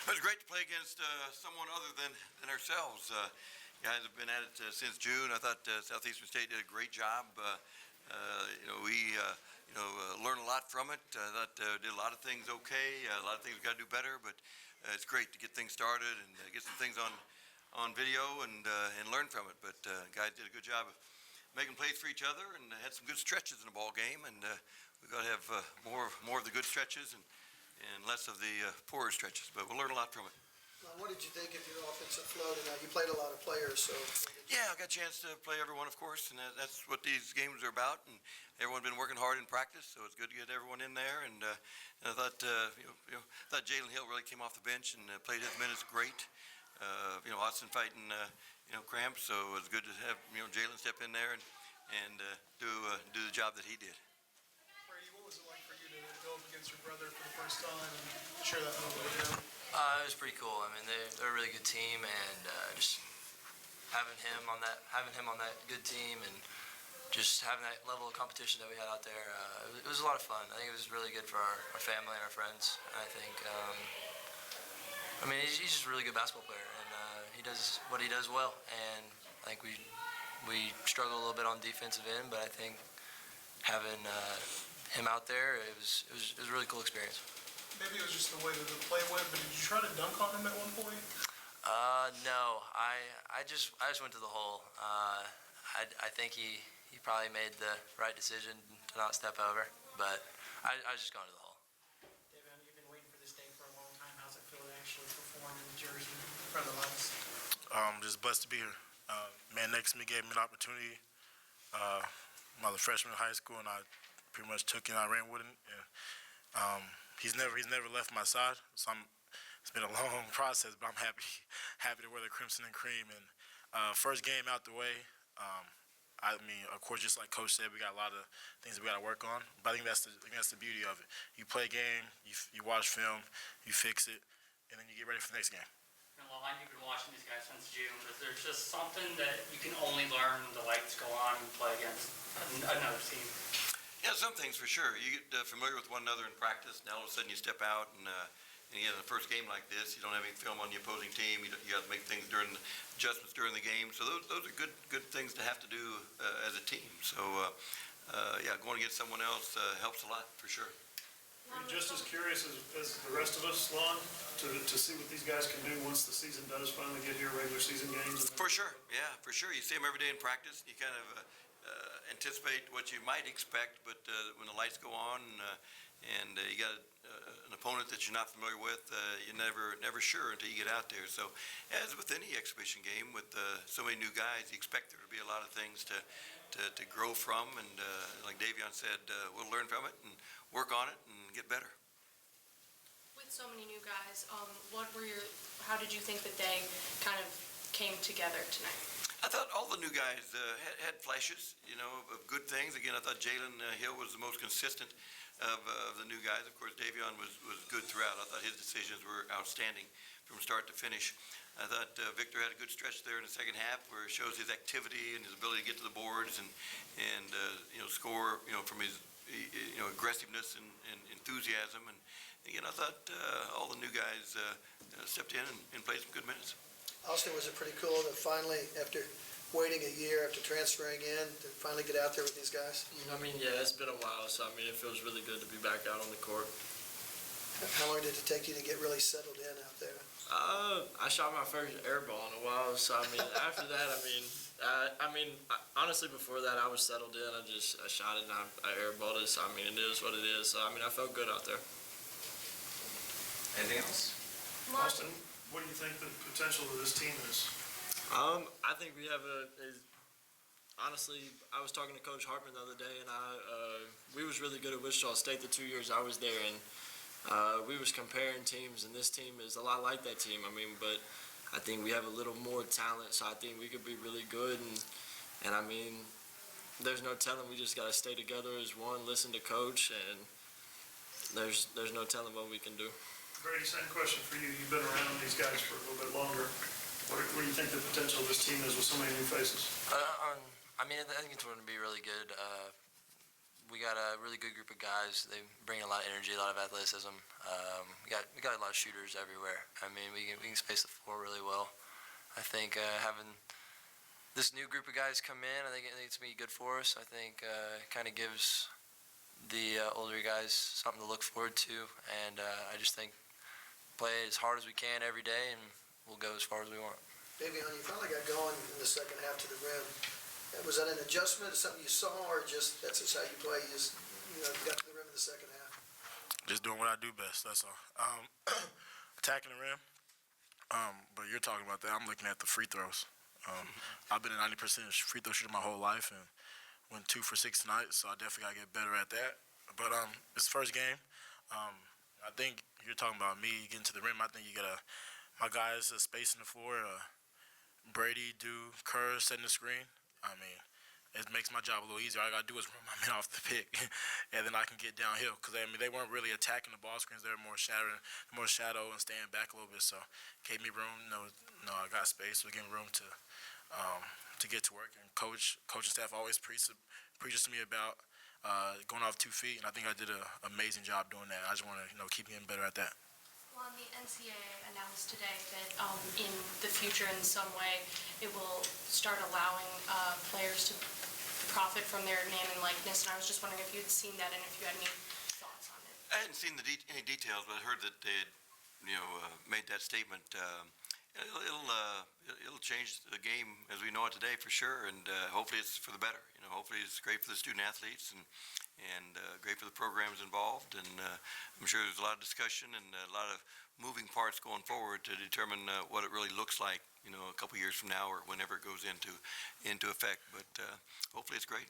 It was great to play against someone other than ourselves. Guys have been at it since June. I thought Southeastern State did a great job. We learned a lot from it. I thought did a lot of things okay. A lot of things we got to do better, but it's great to get things started and get some things on video and learn from it. But guys did a good job of making plays for each other and had some good stretches in the ball game. And we've got to have more of the good stretches and less of the poorer stretches. But we'll learn a lot from it. What did you think of your offensive flow tonight? You played a lot of players, so. Yeah, I got a chance to play everyone, of course, and that's what these games are about. And everyone's been working hard in practice, so it's good to get everyone in there. And I thought, thought Jalen Hill really came off the bench and played his minutes great. Austin fighting, cramps, so it was good to have Jalen step in there and do the job that he did. Brady, what was it like for you to go up against your brother for the first time and share that moment with him? It was pretty cool. I mean, they're a really good team, and just having him on that good team, and just having that level of competition that we had out there, it was a lot of fun. I think it was really good for our family and our friends. I think, he's just a really good basketball player, and he does what he does well. And I think we struggle a little bit on defensive end, but I think having him out there, it was a really cool experience. Maybe it was just the way that the play went, but did you try to dunk on him at one point? No, I just went to the hole. I think he probably made the right decision to not step over, but I was just going to the hole. De'Vion, you've been waiting for this day for a long time. How's it feel to actually perform in the jersey in front of the lights? Just blessed to be here. Man next to me gave me an opportunity. I was a freshman in high school, and I pretty much took it and I ran with it. And, he's never left my side. So it's been a long process, but I'm happy to wear the crimson and cream. And first game out the way. Of course, just like Coach said, we got a lot of things that we got to work on. But I think that's the beauty of it. You play a game, you watch film, you fix it, and then you get ready for the next game. Lon, you've been watching these guys since June, but there's just something that you can only learn when the lights go on and play against another team. Yeah, some things for sure. You get familiar with one another in practice, and all of a sudden you step out, and again, in the first game like this, you don't have any film on the opposing team. You got to make things adjustments during the game. So those are good things to have to do as a team. So going against someone else helps a lot for sure. Are you just as curious as the rest of us, Lon, to see what these guys can do once the season does finally get here, regular season games? For sure, yeah, for sure. You see them every day in practice. You kind of anticipate what you might expect, but when the lights go on and you got an opponent that you're not familiar with, you're never sure until you get out there. So as with any exhibition game with so many new guys, you expect there to be a lot of things to grow from, and like De'Vion said, we'll learn from it and work on it and get better. With so many new guys, how did you think that they kind of came together tonight? I thought all the new guys had flashes, of good things. Again, I thought Jalen Hill was the most consistent of the new guys. Of course, De'Vion was good throughout. I thought his decisions were outstanding from start to finish. I thought Victor had a good stretch there in the second half where it shows his activity and his ability to get to the boards and score, from his aggressiveness and enthusiasm. And again, I thought all the new guys stepped in and played some good minutes. Austin, was it pretty cool to finally, after waiting a year, after transferring in, to finally get out there with these guys? Yeah, it's been a while, so it feels really good to be back out on the court. How long did it take you to get really settled in out there? I shot my first air ball in a while, so after that, honestly, before that, I was settled in. I shot it and I airballed it, so it is what it is. So I felt good out there. Anything else? Austin, what do you think the potential of this team is? I think we have honestly, I was talking to Coach Hartman the other day, and we was really good at Wichita State the 2 years I was there, and we was comparing teams, and this team is a lot like that team. But I think we have a little more talent, so I think we could be really good, and there's no telling. We just got to stay together as one, listen to Coach, and there's no telling what we can do. Brady, same question for you. You've been around these guys for a little bit longer. What do you think the potential of this team is with so many new faces? I think it's going to be really good. we got a really good group of guys. They bring a lot of energy, a lot of athleticism. We got a lot of shooters everywhere. I mean, we can space the floor really well. I think having this new group of guys come in, I think it's going to be good for us. I think it kind of gives the older guys something to look forward to, and I just think play as hard as we can every day, and we'll go as far as we want. De'Vion, you finally got going in the second half to the rim. Was that an adjustment, something you saw, or just that's just how you play? You just got to the rim in the second half. Just doing what I do best, that's all. Attacking the rim, but you're talking about that. I'm looking at the free throws. I've been a 90% free throw shooter my whole life and went 2 for 6 tonight, so I definitely got to get better at that. But it's the first game. I think you're talking about me getting to the rim. I think you got to, my guys spacing the floor, Brady, Kerr setting the screen. I mean, it makes my job a little easier. All I got to do is run my men off the pick, and then I can get downhill. Because, I mean, they weren't really attacking the ball screens. They were more shadow and staying back a little bit. So gave me room. I got space. So gave me room to get to work. And coaching staff always preaches to me about going off 2 feet, and I think I did an amazing job doing that. I just want to keep getting better at that. Well, the NCAA announced today that in the future, in some way, it will start allowing players to profit from their name and likeness, and I was just wondering if you had seen that and if you had any thoughts on it. I hadn't seen any details, but I heard that they had, made that statement. It'll change the game as we know it today for sure, and hopefully it's for the better. Hopefully it's great for the student athletes and great for the programs involved. And I'm sure there's a lot of discussion and a lot of moving parts going forward to determine what it really looks like, a couple years from now or whenever it goes into effect. But hopefully it's great.